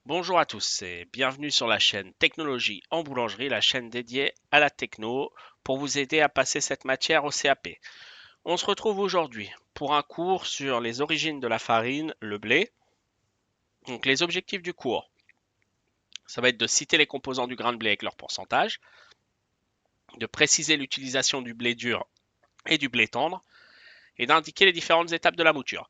Bonjour à tous et bienvenue sur la chaîne Technologie en boulangerie, la chaîne dédiée à la techno pour vous aider à passer cette matière au CAP. On se retrouve aujourd'hui pour un cours sur les origines de la farine, le blé. Donc les objectifs du cours, ça va être de citer les composants du grain de blé avec leur pourcentage, de préciser l'utilisation du blé dur et du blé tendre et d'indiquer les différentes étapes de la mouture.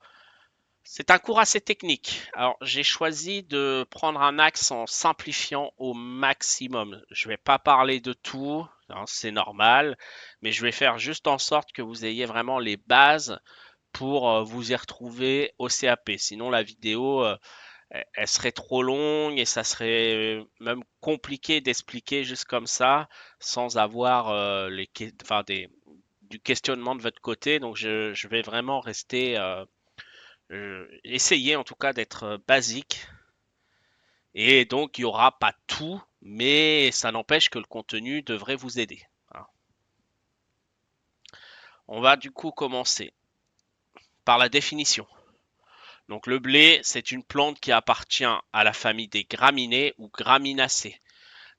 C'est un cours assez technique. Alors, j'ai choisi de prendre un axe en simplifiant au maximum. Je ne vais pas parler de tout, hein, c'est normal, mais je vais faire juste en sorte que vous ayez vraiment les bases pour vous y retrouver au CAP. Sinon, la vidéo, elle serait trop longue et ça serait même compliqué d'expliquer juste comme ça, sans avoir du questionnement de votre côté. Donc, je vais vraiment rester essayer en tout cas d'être basique. Et donc, il n'y aura pas tout, mais ça n'empêche que le contenu devrait vous aider. Hein. On va du coup commencer par la définition. Donc, le blé, c'est une plante qui appartient à la famille des graminées ou graminacées.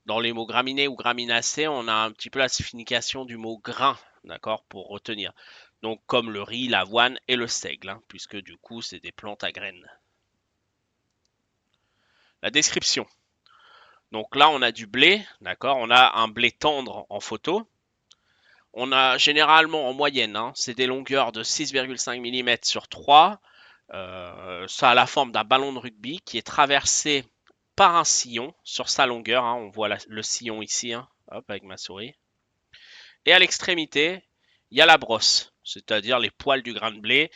Dans les mots graminées ou graminacées, on a un petit peu la signification du mot grain, d'accord, pour retenir. Donc, comme le riz, l'avoine et le seigle, hein, puisque du coup, c'est des plantes à graines. La description. Donc là, on a du blé, d'accord? On a un blé tendre en photo. On a généralement en moyenne, hein, c'est des longueurs de 6,5 mm sur 3. Ça a la forme d'un ballon de rugby qui est traversé par un sillon sur sa longueur. Hein. On voit le sillon ici, hein, hop, avec ma souris. Et à l'extrémité, il y a la brosse, c'est-à-dire les poils du grain de blé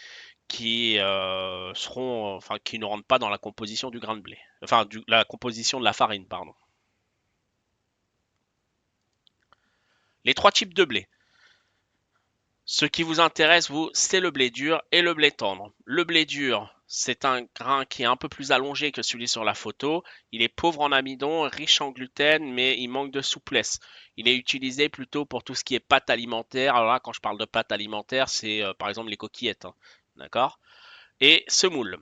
qui ne rentrent pas dans la composition du grain de blé. Enfin, la composition de la farine, pardon. Les trois types de blé. Ce qui vous intéresse, vous, c'est le blé dur et le blé tendre. Le blé dur, c'est un grain qui est un peu plus allongé que celui sur la photo. Il est pauvre en amidon, riche en gluten, mais il manque de souplesse. Il est utilisé plutôt pour tout ce qui est pâte alimentaire. Alors là, quand je parle de pâte alimentaire, c'est par exemple les coquillettes. Hein. D'accord? Et semoule.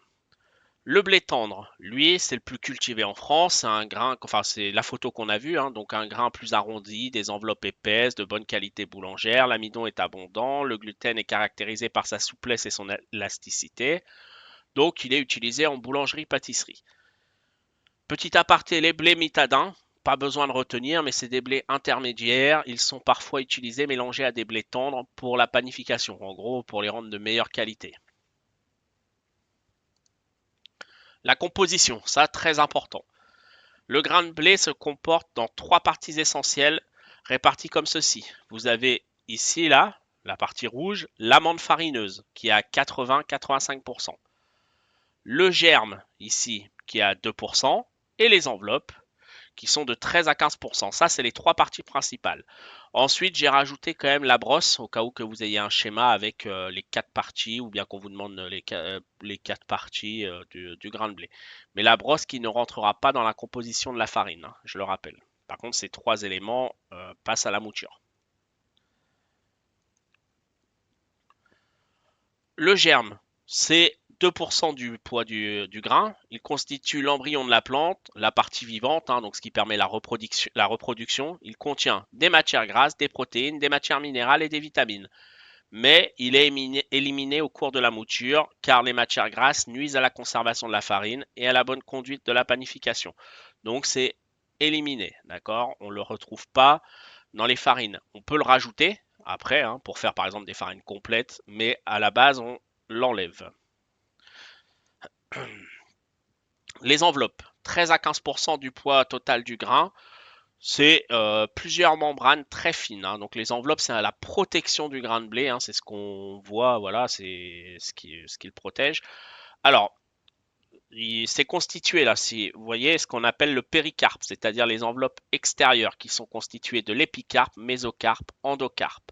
Le blé tendre, lui, c'est le plus cultivé en France. C'est un grain, enfin, c'est la photo qu'on a vue, hein, donc un grain plus arrondi, des enveloppes épaisses, de bonne qualité boulangère. L'amidon est abondant. Le gluten est caractérisé par sa souplesse et son élasticité. Donc, il est utilisé en boulangerie-pâtisserie. Petit aparté, les blés mitadins, pas besoin de retenir, mais c'est des blés intermédiaires. Ils sont parfois utilisés mélangés à des blés tendres pour la panification, en gros, pour les rendre de meilleure qualité. La composition, ça très important. Le grain de blé se comporte dans trois parties essentielles réparties comme ceci. Vous avez ici, là, la partie rouge, l'amande farineuse qui est à 80-85%. Le germe ici qui est à 2% et les enveloppes qui sont de 13 à 15%. Ça, c'est les trois parties principales. Ensuite, j'ai rajouté quand même la brosse au cas où que vous ayez un schéma avec les quatre parties ou bien qu'on vous demande les quatre parties du grain de blé. Mais la brosse qui ne rentrera pas dans la composition de la farine, hein, je le rappelle. Par contre, ces trois éléments passent à la mouture. Le germe, c'est 2% du poids du grain. Il constitue l'embryon de la plante, la partie vivante, hein, donc ce qui permet la reproduction. Il contient des matières grasses, des protéines, des matières minérales et des vitamines. Mais il est éliminé au cours de la mouture car les matières grasses nuisent à la conservation de la farine et à la bonne conduite de la panification. Donc c'est éliminé, d'accord? On ne le retrouve pas dans les farines. On peut le rajouter après hein, pour faire par exemple des farines complètes, mais à la base on l'enlève. Les enveloppes, 13 à 15% du poids total du grain, c'est plusieurs membranes très fines. Hein. Donc les enveloppes, c'est la protection du grain de blé. Hein. C'est ce qu'on voit, voilà, c'est ce qui le protège. Alors, c'est constitué là, si vous voyez, ce qu'on appelle le péricarpe, c'est-à-dire les enveloppes extérieures qui sont constituées de l'épicarpe, mésocarpe, endocarpe.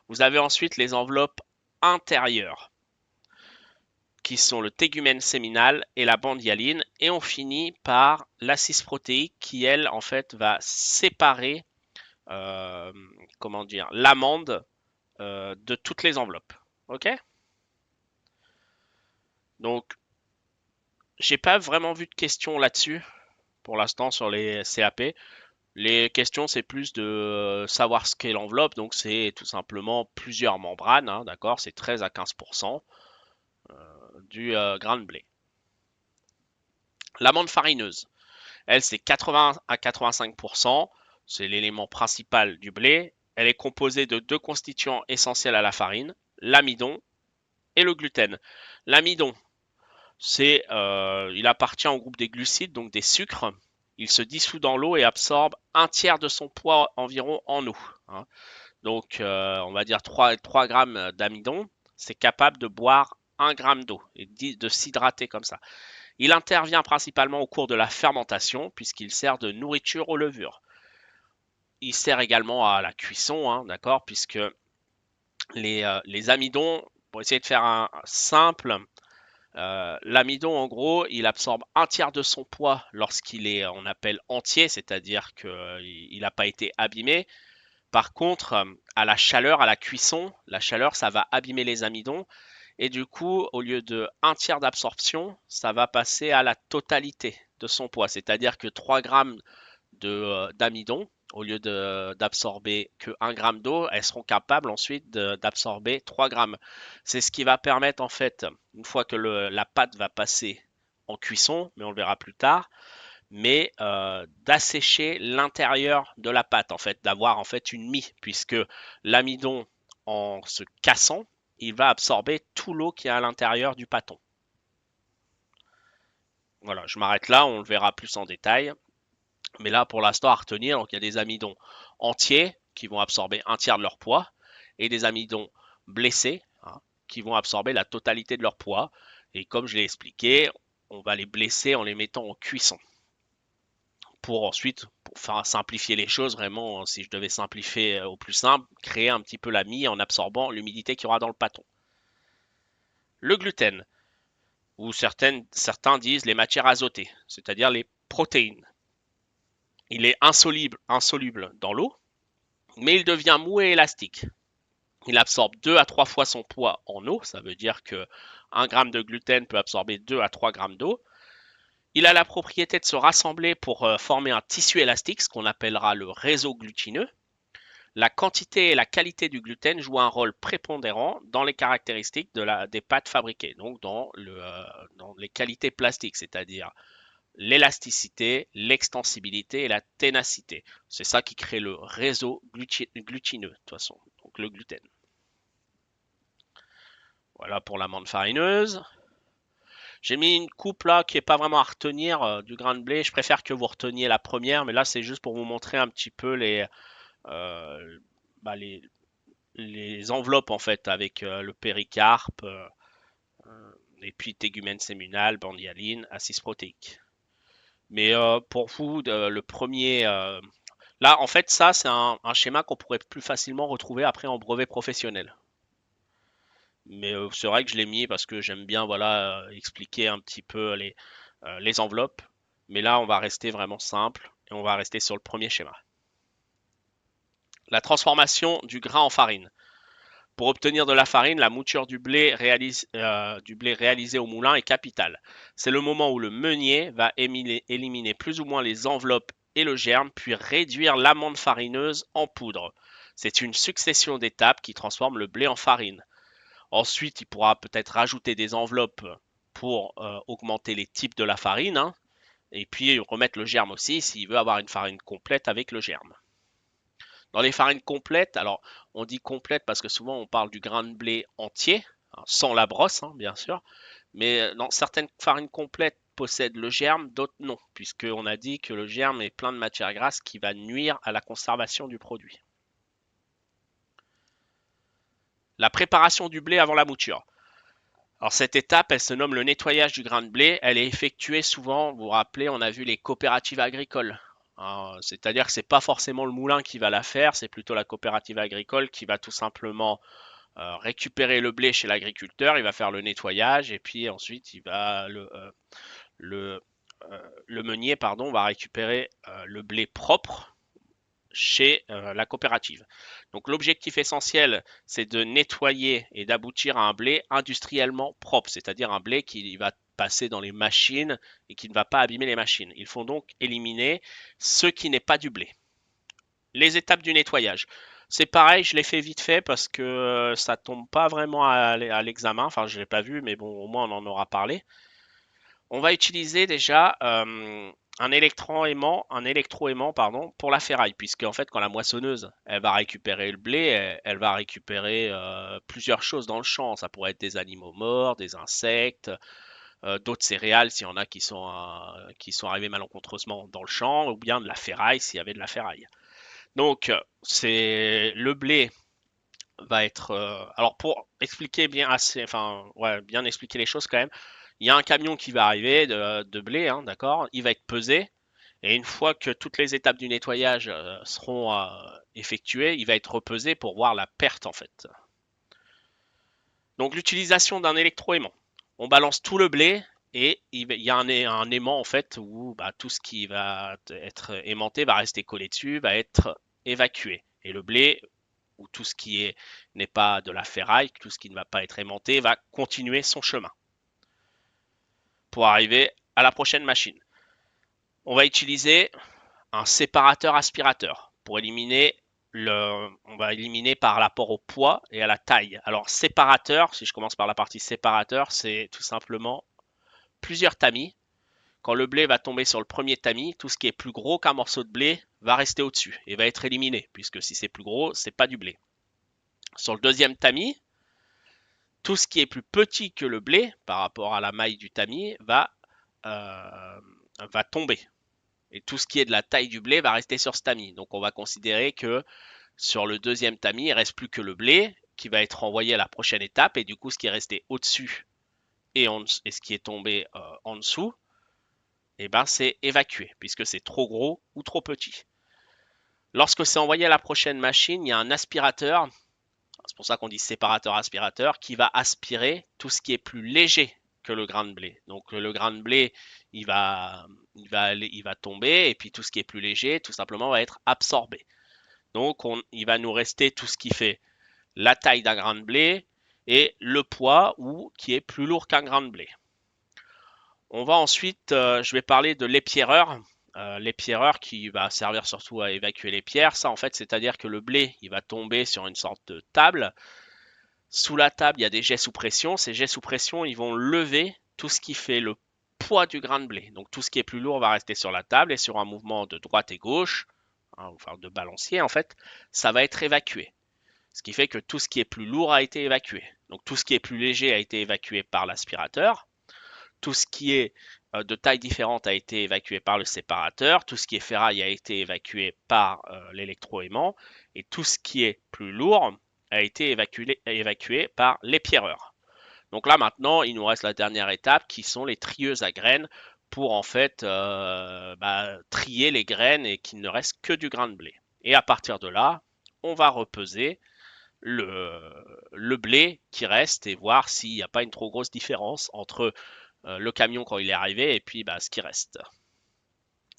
Vous avez ensuite les enveloppes intérieures qui sont le tégumen séminal et la bande hyaline, et on finit par l'acide protéique qui, elle, en fait, va séparer, euh, comment dire, l'amande de toutes les enveloppes. Ok? Donc, j'ai pas vraiment vu de questions là-dessus. pour l'instant sur les CAP. Les questions, c'est plus de savoir ce qu'est l'enveloppe. Donc, c'est tout simplement plusieurs membranes, hein, d'accord? C'est 13 à 15% du grain de blé. L'amande farineuse, elle, c'est 80 à 85%. C'est l'élément principal du blé. Elle est composée de deux constituants essentiels à la farine, l'amidon et le gluten. L'amidon, il appartient au groupe des glucides, donc des sucres. Il se dissout dans l'eau et absorbe un tiers de son poids environ en eau, hein. Donc, on va dire 3 grammes d'amidon, c'est capable de boire 1 gramme d'eau et de s'hydrater comme ça. Il intervient principalement au cours de la fermentation puisqu'il sert de nourriture aux levures. Il sert également à la cuisson, hein, d'accord, puisque les amidons, pour essayer de faire un simple, l'amidon, en gros, il absorbe un tiers de son poids lorsqu'il est, on appelle entier, c'est-à-dire qu'il n'a pas été abîmé. Par contre, à la chaleur, à la cuisson, la chaleur, ça va abîmer les amidons. Et du coup, au lieu de un tiers d'absorption, ça va passer à la totalité de son poids. C'est-à-dire que 3 grammes d'amidon, au lieu d'absorber que 1 gramme d'eau, elles seront capables ensuite d'absorber 3 grammes. C'est ce qui va permettre en fait, une fois que la pâte va passer en cuisson, mais on le verra plus tard, mais d'assécher l'intérieur de la pâte, en fait, d'avoir en fait une mie, puisque l'amidon, en se cassant, il va absorber tout l'eau qui est à l'intérieur du pâton. Voilà, je m'arrête là, on le verra plus en détail. Mais là, pour l'instant, à retenir, donc il y a des amidons entiers qui vont absorber un tiers de leur poids et des amidons blessés, hein, qui vont absorber la totalité de leur poids. Et comme je l'ai expliqué, on va les blesser en les mettant en cuisson. Pour ensuite, pour faire simplifier les choses, vraiment, si je devais simplifier au plus simple, créer un petit peu la mie en absorbant l'humidité qu'il y aura dans le pâton. Le gluten, ou certains disent les matières azotées, c'est-à-dire les protéines. Il est insoluble dans l'eau, mais il devient mou et élastique. Il absorbe 2 à 3 fois son poids en eau, ça veut dire que 1 gramme de gluten peut absorber 2 à 3 grammes d'eau. Il a la propriété de se rassembler pour former un tissu élastique, ce qu'on appellera le réseau glutineux. La quantité et la qualité du gluten jouent un rôle prépondérant dans les caractéristiques des pâtes fabriquées, donc dans les qualités plastiques, c'est-à-dire l'élasticité, l'extensibilité et la ténacité. C'est ça qui crée le réseau glutineux, de toute façon, donc le gluten. Voilà pour l'amande farineuse. J'ai mis une coupe là qui n'est pas vraiment à retenir du grain de blé. Je préfère que vous reteniez la première, mais là c'est juste pour vous montrer un petit peu euh, bah, les enveloppes en fait avec le péricarpe et puis tégumène séminal, bandialine, acide protéique. Mais pour vous, le premier, là en fait ça c'est un schéma qu'on pourrait plus facilement retrouver après en brevet professionnel. Mais c'est vrai que je l'ai mis parce que j'aime bien voilà expliquer un petit peu les enveloppes. Mais là on va rester vraiment simple et on va rester sur le premier schéma. La transformation du grain en farine. Pour obtenir de la farine, la mouture du blé réalisée au moulin est capitale. C'est le moment où le meunier va éliminer plus ou moins les enveloppes et le germe, puis réduire l'amande farineuse en poudre. C'est une succession d'étapes qui transforme le blé en farine. Ensuite, il pourra peut-être rajouter des enveloppes pour augmenter les types de la farine, hein, et puis remettre le germe aussi s'il veut avoir une farine complète avec le germe. Dans les farines complètes, alors on dit complète parce que souvent on parle du grain de blé entier, hein, sans la brosse, hein, bien sûr, mais dans certaines farines complètes possèdent le germe, d'autres non, puisqu'on a dit que le germe est plein de matières grasses qui va nuire à la conservation du produit. La préparation du blé avant la mouture. Alors cette étape, elle se nomme le nettoyage du grain de blé. Elle est effectuée souvent, vous vous rappelez, on a vu les coopératives agricoles. C'est-à-dire que c'est pas forcément le moulin qui va la faire, c'est plutôt la coopérative agricole qui va tout simplement récupérer le blé chez l'agriculteur, il va faire le nettoyage et puis ensuite le, le meunier pardon, va récupérer le blé propre chez la coopérative. Donc l'objectif essentiel, c'est de nettoyer et d'aboutir à un blé industriellement propre, c'est-à-dire un blé qui va passer dans les machines et qui ne va pas abîmer les machines. Il faut donc éliminer ce qui n'est pas du blé. Les étapes du nettoyage. C'est pareil, je l'ai fait vite fait parce que ça tombe pas vraiment à l'examen. Enfin, je l'ai pas vu, mais bon, au moins on en aura parlé. On va utiliser déjà un électroaimant pardon, pour la ferraille, puisque en fait quand la moissonneuse elle va récupérer le blé, elle va récupérer plusieurs choses dans le champ. Ça pourrait être des animaux morts, des insectes, d'autres céréales s'il y en a qui sont arrivés malencontreusement dans le champ, ou bien de la ferraille s'il y avait de la ferraille. Donc c'est le blé va être alors pour expliquer bien assez, enfin ouais, bien expliquer les choses quand même. Il y a un camion qui va arriver de blé, hein, d'accord? Il va être pesé et une fois que toutes les étapes du nettoyage seront effectuées, il va être repesé pour voir la perte en fait. Donc l'utilisation d'un électroaimant. On balance tout le blé et il y a un aimant en fait où bah, tout ce qui va être aimanté va rester collé dessus, va être évacué. Et le blé ou tout ce qui n'est pas de la ferraille, tout ce qui ne va pas être aimanté, va continuer son chemin pour arriver à la prochaine machine. On va utiliser un séparateur aspirateur pour éliminer on va éliminer par rapport au poids et à la taille. Alors séparateur, si je commence par la partie séparateur, c'est tout simplement plusieurs tamis. Quand le blé va tomber sur le premier tamis, tout ce qui est plus gros qu'un morceau de blé va rester au-dessus et va être éliminé, puisque si c'est plus gros, c'est pas du blé. Sur le deuxième tamis, tout ce qui est plus petit que le blé par rapport à la maille du tamis va tomber. Et tout ce qui est de la taille du blé va rester sur ce tamis. Donc on va considérer que sur le deuxième tamis, il ne reste plus que le blé qui va être envoyé à la prochaine étape. Et du coup, ce qui est resté au-dessus et ce qui est tombé en dessous, eh ben, c'est évacué puisque c'est trop gros ou trop petit. Lorsque c'est envoyé à la prochaine machine, il y a un aspirateur, c'est pour ça qu'on dit séparateur aspirateur, qui va aspirer tout ce qui est plus léger que le grain de blé. Donc le grain de blé, il va tomber et puis tout ce qui est plus léger, tout simplement, va être absorbé. Donc il va nous rester tout ce qui fait la taille d'un grain de blé et le poids ou qui est plus lourd qu'un grain de blé. On va ensuite, je vais parler de l'épierreur. L'épierreur qui va servir surtout à évacuer les pierres. Ça, en fait, c'est-à-dire que le blé, il va tomber sur une sorte de table. Sous la table, il y a des jets sous pression. Ces jets sous pression, ils vont lever tout ce qui fait le poids du grain de blé. Donc tout ce qui est plus lourd va rester sur la table et sur un mouvement de droite et gauche, hein, enfin de balancier en fait, ça va être évacué. Ce qui fait que tout ce qui est plus lourd a été évacué. Donc tout ce qui est plus léger a été évacué par l'aspirateur. Tout ce qui est de taille différente a été évacué par le séparateur. Tout ce qui est ferraille a été évacué par l'électroaimant. Et tout ce qui est plus lourd a été évacué par l'épierreur. Donc là maintenant, il nous reste la dernière étape qui sont les trieuses à graines pour en fait trier les graines et qu'il ne reste que du grain de blé. Et à partir de là, on va repeser le blé qui reste et voir s'il n'y a pas une trop grosse différence entre le camion quand il est arrivé et puis ce qui reste.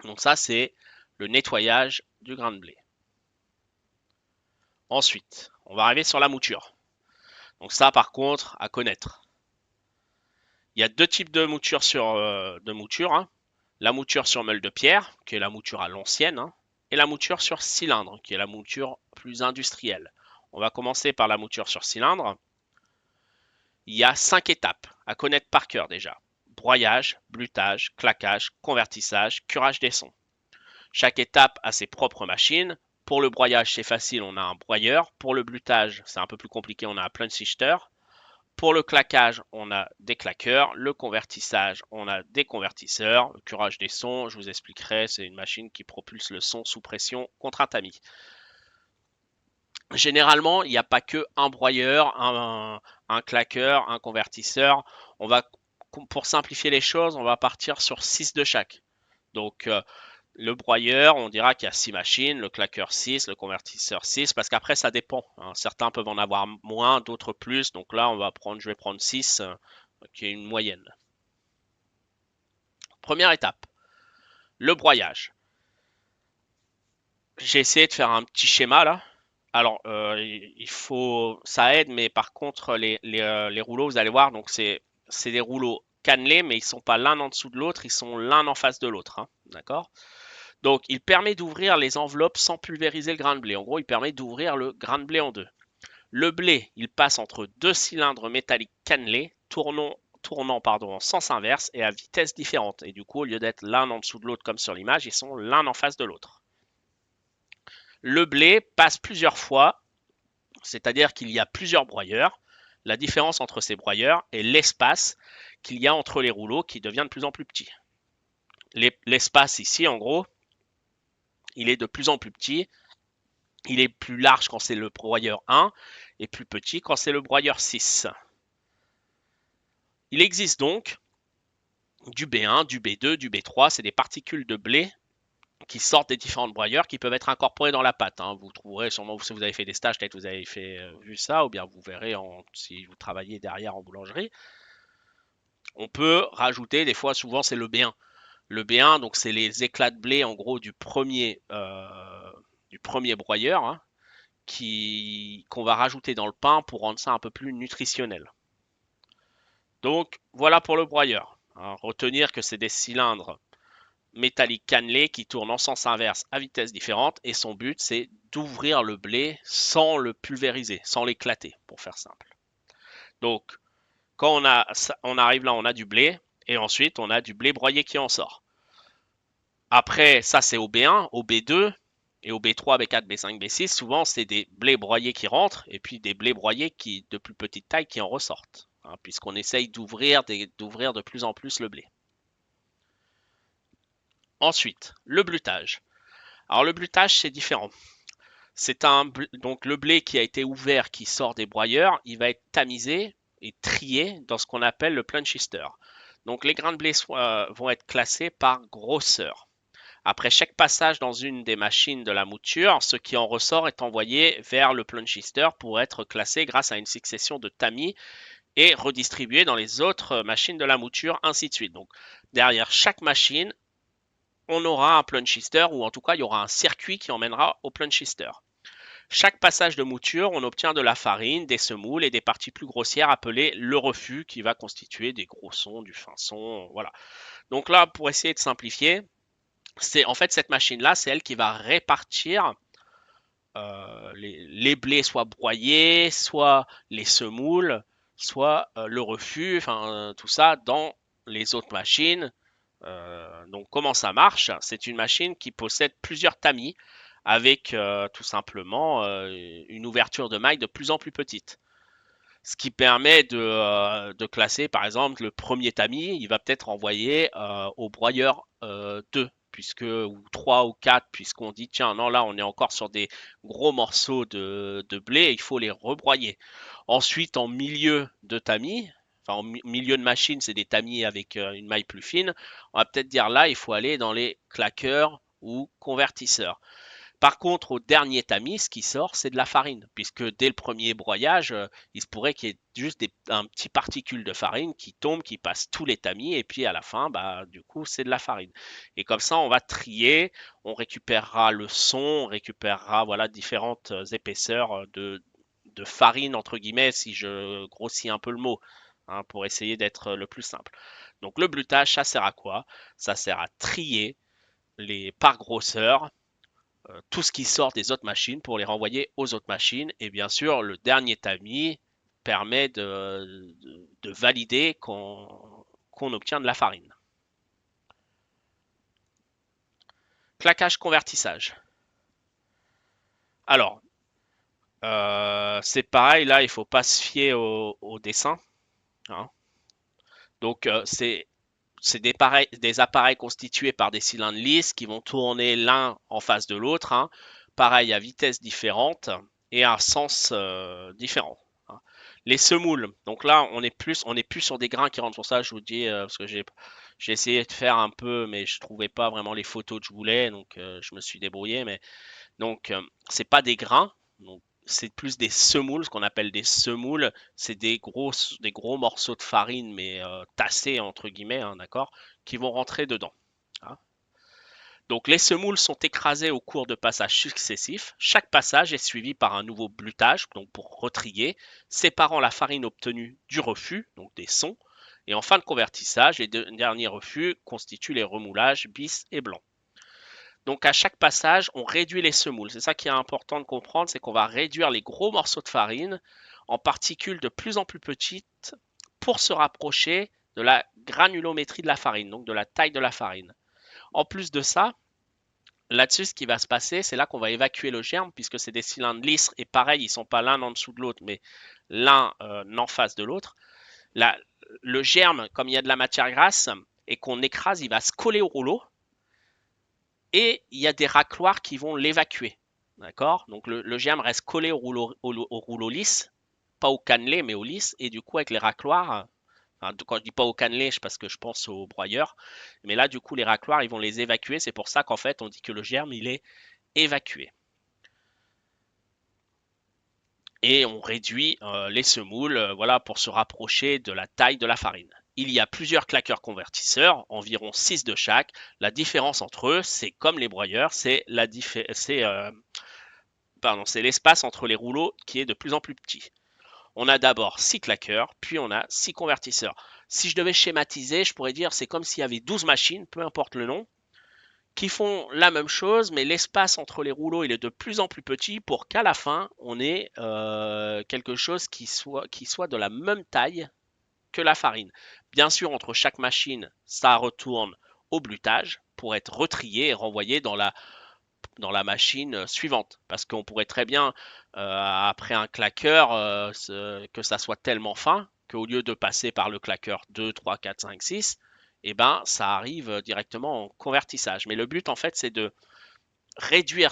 Donc ça, c'est le nettoyage du grain de blé. Ensuite, on va arriver sur la mouture. Donc ça, par contre, à connaître. Il y a deux types de mouture hein. La mouture sur meule de pierre, qui est la mouture à l'ancienne, hein, et la mouture sur cylindre, qui est la mouture plus industrielle. On va commencer par la mouture sur cylindre. Il y a 5 étapes à connaître par cœur déjà. Broyage, blutage, claquage, convertissage, curage des sons. Chaque étape a ses propres machines. Pour le broyage, c'est facile, on a un broyeur. Pour le blutage, c'est un peu plus compliqué, on a un plunge-shifter. Pour le claquage, on a des claqueurs. Le convertissage, on a des convertisseurs. Le curage des sons, je vous expliquerai, c'est une machine qui propulse le son sous pression contre un tamis. Généralement, il n'y a pas que un broyeur, un claqueur, un convertisseur. Pour simplifier les choses, on va partir sur 6 de chaque. Donc, le broyeur, on dira qu'il y a 6 machines, le claqueur 6, le convertisseur 6, parce qu'après, ça dépend, hein. Certains peuvent en avoir moins, d'autres plus. Donc là, je vais prendre 6, qui est une moyenne. Première étape, le broyage. J'ai essayé de faire un petit schéma là. Alors, ça aide, mais par contre, les rouleaux, vous allez voir, donc c'est des rouleaux cannelés, mais ils ne sont pas l'un en dessous de l'autre, ils sont l'un en face de l'autre, hein, d'accord? Donc, il permet d'ouvrir les enveloppes sans pulvériser le grain de blé. En gros, il permet d'ouvrir le grain de blé en deux. Le blé, il passe entre deux cylindres métalliques cannelés, tournant en sens inverse et à vitesse différente. Et du coup, au lieu d'être l'un en dessous de l'autre comme sur l'image, ils sont l'un en face de l'autre. Le blé passe plusieurs fois, c'est-à-dire qu'il y a plusieurs broyeurs. La différence entre ces broyeurs est l'espace qu'il y a entre les rouleaux qui devient de plus en plus petit. L'espace ici, en gros, il est de plus en plus petit. Il est plus large quand c'est le broyeur 1 et plus petit quand c'est le broyeur 6. Il existe donc du B1, du B2, du B3, c'est des particules de blé qui sortent des différentes broyeurs qui peuvent être incorporées dans la pâte, hein. Vous trouverez sûrement, si vous avez fait des stages, peut-être vous avez vu ça, ou bien vous verrez si vous travaillez derrière en boulangerie. On peut rajouter, des fois, souvent c'est le B1. Le B1, donc c'est les éclats de blé en gros du premier broyeur, hein, qu'on va rajouter dans le pain pour rendre ça un peu plus nutritionnel. Donc voilà pour le broyeur, hein. Retenir que c'est des cylindres métalliques cannelés qui tournent en sens inverse à vitesse différente et son but c'est d'ouvrir le blé sans le pulvériser, sans l'éclater pour faire simple. Donc quand on arrive là, on a du blé et ensuite on a du blé broyé qui en sort. Après ça c'est au B1, au B2 et au B3, B4, B5, B6, souvent c'est des blés broyés qui rentrent et puis des blés broyés de plus petite taille qui en ressortent, hein, puisqu'on essaye d'ouvrir de plus en plus le blé. Ensuite, le blutage. Alors le blutage, c'est différent. Donc le blé qui a été ouvert, qui sort des broyeurs, il va être tamisé et trié dans ce qu'on appelle le planchister. Donc les grains de blé vont être classés par grosseur. Après chaque passage dans une des machines de la mouture, ce qui en ressort est envoyé vers le planchister pour être classé grâce à une succession de tamis et redistribué dans les autres machines de la mouture, ainsi de suite. Donc derrière chaque machine, on aura un planchister ou en tout cas il y aura un circuit qui emmènera au planchister. Chaque passage de mouture, on obtient de la farine, des semoules et des parties plus grossières appelées le refus qui va constituer des gros sons, du fin son, voilà. Donc là, pour essayer de simplifier, c'est en fait cette machine-là, c'est elle qui va répartir les blés soit broyés, soit les semoules, soit le refus, enfin tout ça dans les autres machines. Donc comment ça marche? C'est une machine qui possède plusieurs tamis avec tout simplement une ouverture de maille de plus en plus petite. Ce qui permet de classer par exemple le premier tamis, il va peut-être envoyer au broyeur 2 ou 3 ou 4, puisqu'on dit tiens non là on est encore sur des gros morceaux de blé, il faut les rebroyer. Ensuite en milieu de tamis, enfin en milieu de machine c'est des tamis avec une maille plus fine, on va peut-être dire là il faut aller dans les claqueurs ou convertisseurs. Par contre, au dernier tamis, ce qui sort, c'est de la farine, puisque dès le premier broyage, il se pourrait qu'il y ait juste un petit particule de farine qui tombe, qui passe tous les tamis, et puis à la fin, bah, du coup, c'est de la farine. Et comme ça, on va trier, on récupérera le son, on récupérera voilà, différentes épaisseurs de farine, entre guillemets, si je grossis un peu le mot, hein, pour essayer d'être le plus simple. Donc le blutage, ça sert à quoi? Ça sert à trier par grosseur tout ce qui sort des autres machines pour les renvoyer aux autres machines. Et bien sûr, le dernier tamis permet de valider qu'on obtient de la farine. Claquage convertissage. Alors, c'est pareil, là, il ne faut pas se fier au dessin, hein. Donc, c'est des appareils constitués par des cylindres lisses qui vont tourner l'un en face de l'autre, hein, pareil à vitesse différente et à sens différent, hein. Les semoules, donc là on est plus sur des grains qui rentrent. Pour ça je vous dis parce que j'ai essayé de faire un peu, mais je trouvais pas vraiment les photos que je voulais, donc je me suis débrouillé. Mais donc c'est pas des grains, donc c'est plus des semoules, ce qu'on appelle des semoules. C'est des gros morceaux de farine, mais tassés entre guillemets, hein, d'accord, qui vont rentrer dedans, hein. Donc les semoules sont écrasées au cours de passages successifs. Chaque passage est suivi par un nouveau blutage, donc pour retrier, séparant la farine obtenue du refus, donc des sons, Et en fin de convertissage, les deux derniers refus constituent les remoulages bis et blanc. Donc à chaque passage, on réduit les semoules. C'est ça qui est important de comprendre, c'est qu'on va réduire les gros morceaux de farine en particules de plus en plus petites pour se rapprocher de la granulométrie de la farine, donc de la taille de la farine. En plus de ça, là-dessus, ce qui va se passer, c'est là qu'on va évacuer le germe, puisque c'est des cylindres lisses et pareil, ils ne sont pas l'un en dessous de l'autre, mais l'un en face de l'autre. Le germe, comme il y a de la matière grasse et qu'on écrase, il va se coller au rouleau et il y a des racloirs qui vont l'évacuer. D'accord? Donc le germe reste collé au rouleau lisse, pas au cannelé, mais au lisse, et du coup, avec les racloirs, enfin, quand je dis pas au cannelé, c'est parce que je pense au broyeur, mais là, du coup, les racloirs, ils vont les évacuer. C'est pour ça qu'en fait, on dit que le germe, il est évacué. Et on réduit les semoules voilà, pour se rapprocher de la taille de la farine. Il y a plusieurs claqueurs convertisseurs, environ 6 de chaque. La différence entre eux, c'est comme les broyeurs, c'est l'espace entre les rouleaux qui est de plus en plus petit. On a d'abord 6 claqueurs, puis on a 6 convertisseurs. Si je devais schématiser, je pourrais dire c'est comme s'il y avait 12 machines, peu importe le nom, qui font la même chose, mais l'espace entre les rouleaux il est de plus en plus petit pour qu'à la fin on ait quelque chose qui soit de la même taille que la farine. Bien sûr, entre chaque machine, ça retourne au blutage pour être retrié et renvoyé dans la machine suivante. Parce qu'on pourrait très bien, après un claqueur, que ça soit tellement fin qu'au lieu de passer par le claqueur 2, 3, 4, 5, 6, eh ben, ça arrive directement en convertissage. Mais le but, en fait, c'est de réduire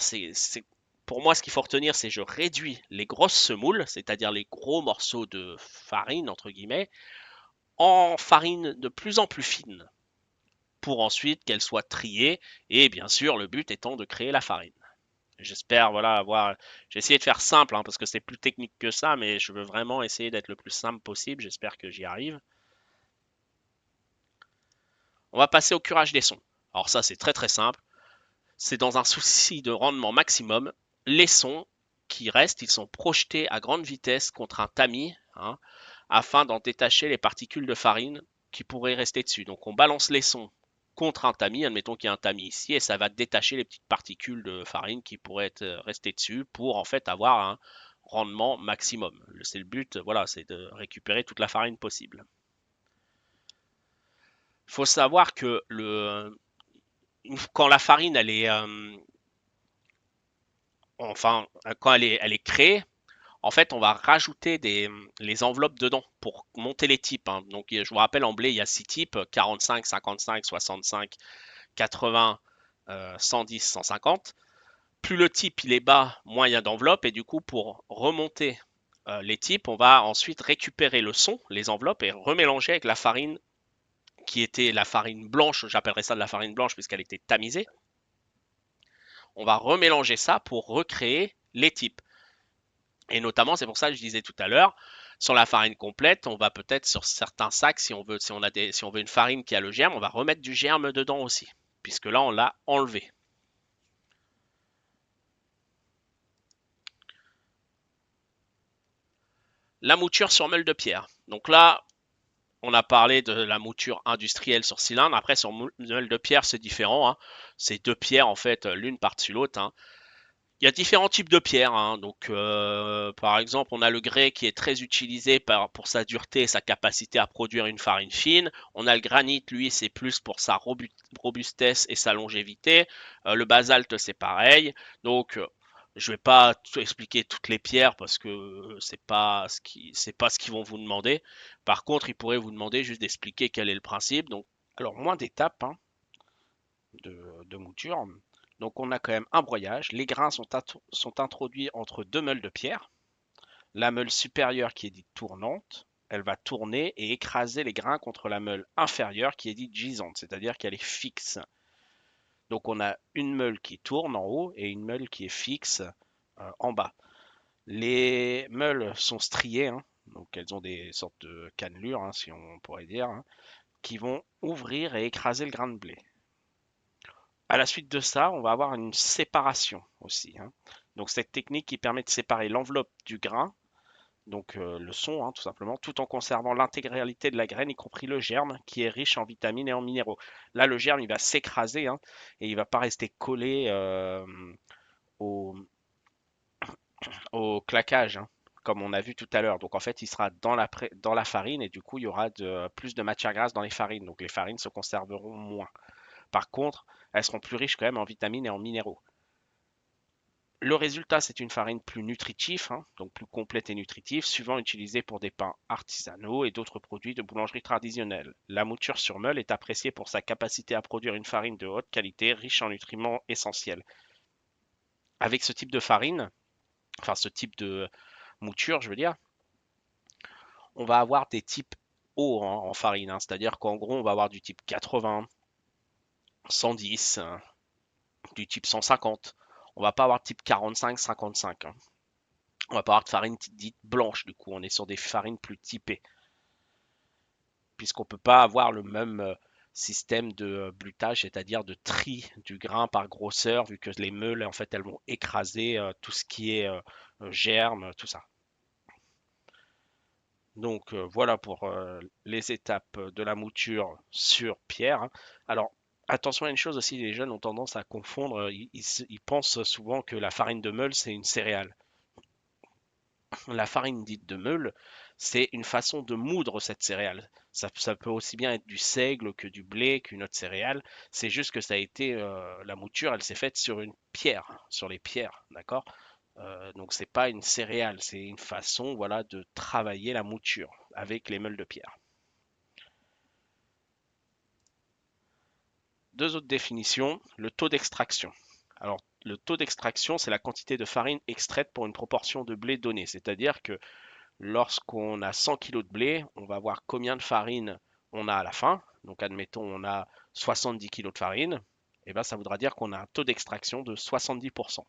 pour moi, ce qu'il faut retenir, c'est je réduis les grosses semoules, c'est-à-dire les gros morceaux de farine, entre guillemets, en farine de plus en plus fine, pour ensuite qu'elle soit triée, et bien sûr, le but étant de créer la farine. J'espère, voilà, avoir. J'ai essayé de faire simple, hein, parce que c'est plus technique que ça, mais je veux vraiment essayer d'être le plus simple possible. J'espère que j'y arrive. On va passer au curage des sons. Alors ça, c'est très très simple. C'est dans un souci de rendement maximum. Les sons qui restent, ils sont projetés à grande vitesse contre un tamis, hein, afin d'en détacher les particules de farine qui pourraient rester dessus. Donc on balance les sons contre un tamis, admettons qu'il y a un tamis ici, et ça va détacher les petites particules de farine qui pourraient être restées dessus pour en fait avoir un rendement maximum. C'est le but, voilà, c'est de récupérer toute la farine possible. Il faut savoir que quand la farine elle est enfin quand elle est créée, en fait, on va rajouter les enveloppes dedans pour monter les types, hein. Donc, je vous rappelle, en blé, il y a 6 types, 45, 55, 65, 80, 110, 150. Plus le type il est bas, moins il y a d'enveloppes. Et du coup, pour remonter les types, on va ensuite récupérer le son, les enveloppes, et remélanger avec la farine qui était la farine blanche. J'appellerais ça de la farine blanche puisqu'elle était tamisée. On va remélanger ça pour recréer les types. Et notamment, c'est pour ça que je disais tout à l'heure, sur la farine complète, on va peut-être sur certains sacs, si on veut une farine qui a le germe, on va remettre du germe dedans aussi, puisque là, on l'a enlevé. La mouture sur meule de pierre. Donc là, on a parlé de la mouture industrielle sur cylindre. Après, sur meule de pierre, c'est différent, hein. C'est deux pierres, en fait, l'une par-dessus l'autre, hein. Il y a différents types de pierres, hein. Donc, par exemple, on a le grès qui est très utilisé pour sa dureté et sa capacité à produire une farine fine. On a le granit, lui, c'est plus pour sa robustesse et sa longévité. Le basalte, c'est pareil. Donc, je ne vais pas tout expliquer toutes les pierres parce que c'est pas ce qu'ils vont vous demander. Par contre, ils pourraient vous demander juste d'expliquer quel est le principe. Donc, alors moins d'étapes, hein, de mouture. Donc on a quand même un broyage. Les grains sont introduits entre deux meules de pierre. La meule supérieure qui est dite tournante, elle va tourner et écraser les grains contre la meule inférieure qui est dite gisante, c'est-à-dire qu'elle est fixe. Donc on a une meule qui tourne en haut et une meule qui est fixe en bas. Les meules sont striées, hein, donc elles ont des sortes de cannelures, hein, si on pourrait dire, hein, qui vont ouvrir et écraser le grain de blé. À la suite de ça, on va avoir une séparation aussi, hein. Donc cette technique qui permet de séparer l'enveloppe du grain donc le son, hein, tout simplement, tout en conservant l'intégralité de la graine, y compris le germe, qui est riche en vitamines et en minéraux. Là, le germe, il va s'écraser, hein, et il va pas rester collé au, au claquage, hein, comme on a vu tout à l'heure. Donc en fait, il sera dans la farine et du coup, il y aura plus de matière grasse dans les farines. Donc les farines se conserveront moins. Par contre, elles seront plus riches quand même en vitamines et en minéraux. Le résultat, c'est une farine plus nutritive, hein, donc plus complète et nutritive, souvent utilisée pour des pains artisanaux et d'autres produits de boulangerie traditionnelle. La mouture sur meule est appréciée pour sa capacité à produire une farine de haute qualité, riche en nutriments essentiels. Avec ce type de farine, enfin ce type de mouture, je veux dire, on va avoir des types hauts en farine, hein, c'est-à-dire qu'en gros, on va avoir du type 80, 110, du type 150. On va pas avoir de type 45, 55, hein. On va pas avoir de farine dite blanche, du coup, on est sur des farines plus typées, puisqu'on peut pas avoir le même système de blutage, c'est-à-dire de tri du grain par grosseur, vu que les meules, en fait, elles vont écraser tout ce qui est germe, tout ça. Donc voilà pour les étapes de la mouture sur pierre, hein. Alors attention à une chose aussi, les jeunes ont tendance à confondre, ils pensent souvent que la farine de meule c'est une céréale. La farine dite de meule, c'est une façon de moudre cette céréale. Ça peut aussi bien être du seigle que du blé qu'une autre céréale. C'est juste que ça a été la mouture, elle s'est faite sur une pierre, sur les pierres, d'accord? Donc c'est pas une céréale, c'est une façon, voilà, de travailler la mouture avec les meules de pierre. Deux autres définitions, le taux d'extraction. Alors, le taux d'extraction, c'est la quantité de farine extraite pour une proportion de blé donnée. C'est-à-dire que lorsqu'on a 100 kg de blé, on va voir combien de farine on a à la fin. Donc, admettons, on a 70 kg de farine. Et bien, ça voudra dire qu'on a un taux d'extraction de 70%.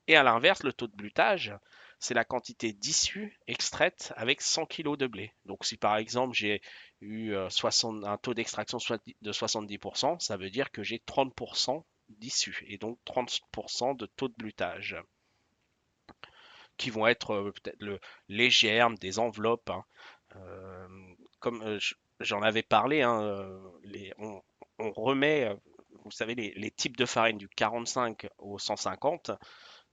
Et à l'inverse, le taux de blutage, c'est la quantité d'issue extraite avec 100 kg de blé. Donc si par exemple j'ai eu un taux d'extraction de 70%, ça veut dire que j'ai 30% d'issue et donc 30% de taux de blutage, qui vont être peut-être les germes, des enveloppes, hein. Euh, comme j'en avais parlé, hein, on remet, vous savez, les types de farine du 45 au 150,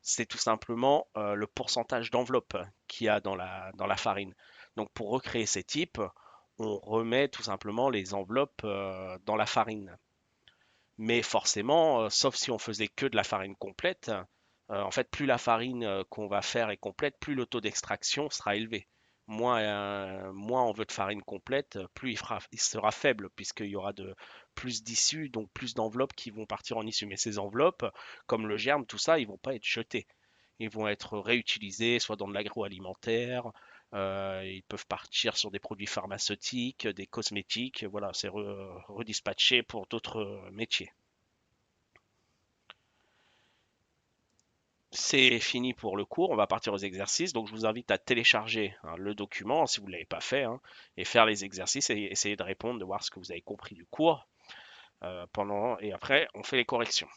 c'est tout simplement le pourcentage d'enveloppe qu'il y a dans la farine. Donc pour recréer ces types, on remet tout simplement les enveloppes dans la farine. Mais forcément, sauf si on faisait que de la farine complète, en fait, plus la farine qu'on va faire est complète, plus le taux d'extraction sera élevé. Moins on veut de farine complète, plus il sera faible, puisqu'il y aura plus d'issues, donc plus d'enveloppes qui vont partir en issue. Mais ces enveloppes, comme le germe, tout ça, ils vont pas être jetés. Ils vont être réutilisés, soit dans de l'agroalimentaire, ils peuvent partir sur des produits pharmaceutiques, des cosmétiques, voilà, c'est redispatché pour d'autres métiers. C'est fini pour le cours, on va partir aux exercices. Donc je vous invite à télécharger, hein, le document si vous ne l'avez pas fait, hein, et faire les exercices et essayer de répondre, de voir ce que vous avez compris du cours et après on fait les corrections.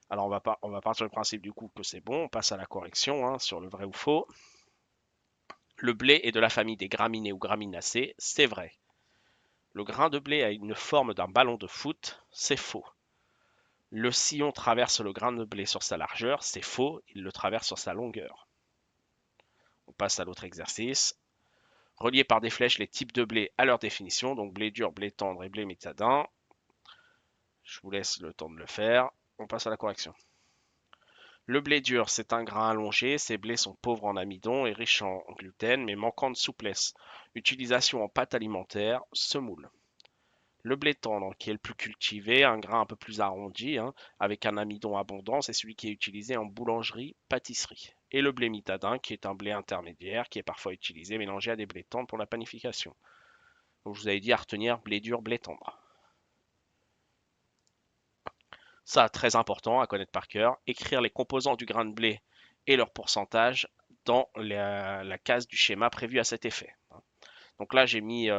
Alors on va partir du principe du coup que c'est bon, on passe à la correction, hein, sur le vrai ou faux. Le blé est de la famille des graminées ou graminacées, c'est vrai. Le grain de blé a une forme d'un ballon de foot, c'est faux. Le sillon traverse le grain de blé sur sa largeur, c'est faux, il le traverse sur sa longueur. On passe à l'autre exercice. Relier par des flèches les types de blé à leur définition, donc blé dur, blé tendre et blé métadin. Je vous laisse le temps de le faire. On passe à la correction. Le blé dur, c'est un grain allongé. Ces blés sont pauvres en amidon et riches en gluten, mais manquant de souplesse. Utilisation en pâte alimentaire, semoule. Le blé tendre, qui est le plus cultivé, un grain un peu plus arrondi, hein, avec un amidon abondant, c'est celui qui est utilisé en boulangerie, pâtisserie. Et le blé mitadin, qui est un blé intermédiaire, qui est parfois utilisé mélangé à des blés tendres pour la panification. Donc je vous avais dit à retenir blé dur, blé tendre. Ça, très important à connaître par cœur. Écrire les composants du grain de blé et leur pourcentage dans la case du schéma prévu à cet effet. Donc là, j'ai mis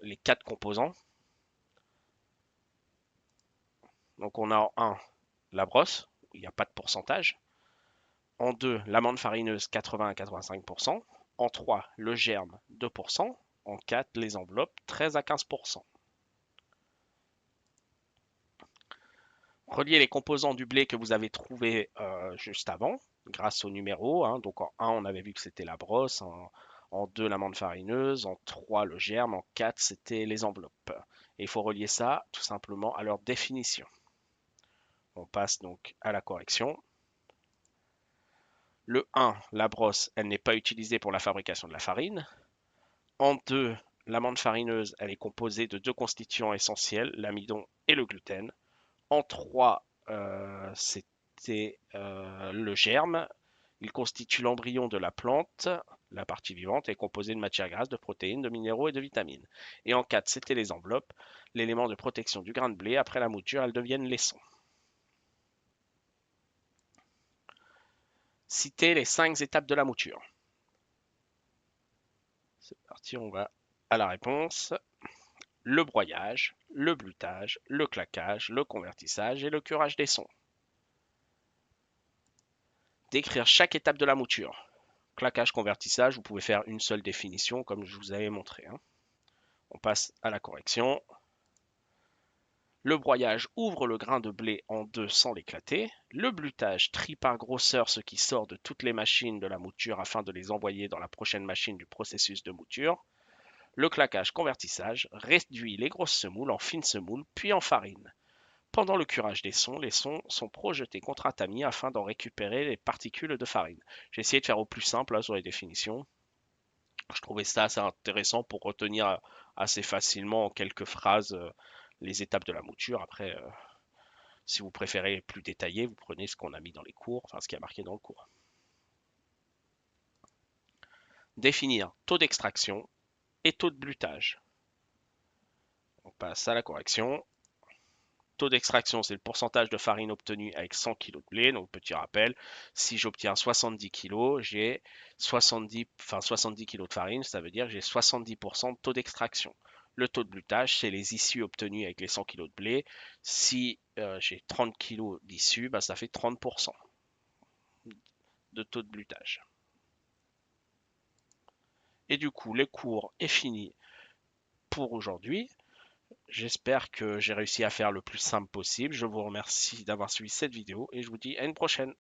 les quatre composants. Donc on a en 1 la brosse, il n'y a pas de pourcentage. En 2, l'amande farineuse 80 à 85%. En 3, le germe 2%. En 4, les enveloppes 13 à 15%. Reliez les composants du blé que vous avez trouvé juste avant, grâce au numéro, hein. Donc en 1, on avait vu que c'était la brosse. En 2, l'amande farineuse. En 3, le germe. En 4, c'était les enveloppes. Et il faut relier ça tout simplement à leur définition. On passe donc à la correction. Le 1, la brosse, elle n'est pas utilisée pour la fabrication de la farine. En 2, l'amande farineuse, elle est composée de deux constituants essentiels, l'amidon et le gluten. En 3, c'était le germe. Il constitue l'embryon de la plante. La partie vivante est composée de matières grasses, de protéines, de minéraux et de vitamines. Et en 4, c'était les enveloppes, l'élément de protection du grain de blé. Après la mouture, elles deviennent laissons. Citez les 5 étapes de la mouture. C'est parti, on va à la réponse. Le broyage, le blutage, le claquage, le convertissage et le curage des sons. Décrire chaque étape de la mouture. Claquage, convertissage, vous pouvez faire une seule définition comme je vous avais montré, hein. On passe à la correction. Le broyage ouvre le grain de blé en deux sans l'éclater. Le blutage trie par grosseur ce qui sort de toutes les machines de la mouture afin de les envoyer dans la prochaine machine du processus de mouture. Le claquage convertissage réduit les grosses semoules en fines semoules puis en farine. Pendant le curage des sons, les sons sont projetés contre un tamis afin d'en récupérer les particules de farine. J'ai essayé de faire au plus simple là, sur les définitions. Je trouvais ça assez intéressant pour retenir assez facilement en quelques phrases les étapes de la mouture. Après, si vous préférez plus détaillé, vous prenez ce qu'on a mis dans les cours, enfin ce qui a marqué dans le cours. Définir taux d'extraction et taux de blutage. On passe à la correction. Taux d'extraction, c'est le pourcentage de farine obtenu avec 100 kg de blé. Donc, petit rappel, si j'obtiens 70 kg, j'ai 70 kg de farine, ça veut dire que j'ai 70% de taux d'extraction. Le taux de blutage, c'est les issues obtenues avec les 100 kg de blé. Si j'ai 30 kg d'issues, bah, ça fait 30% de taux de blutage. Et du coup, le cours est fini pour aujourd'hui. J'espère que j'ai réussi à faire le plus simple possible. Je vous remercie d'avoir suivi cette vidéo et je vous dis à une prochaine.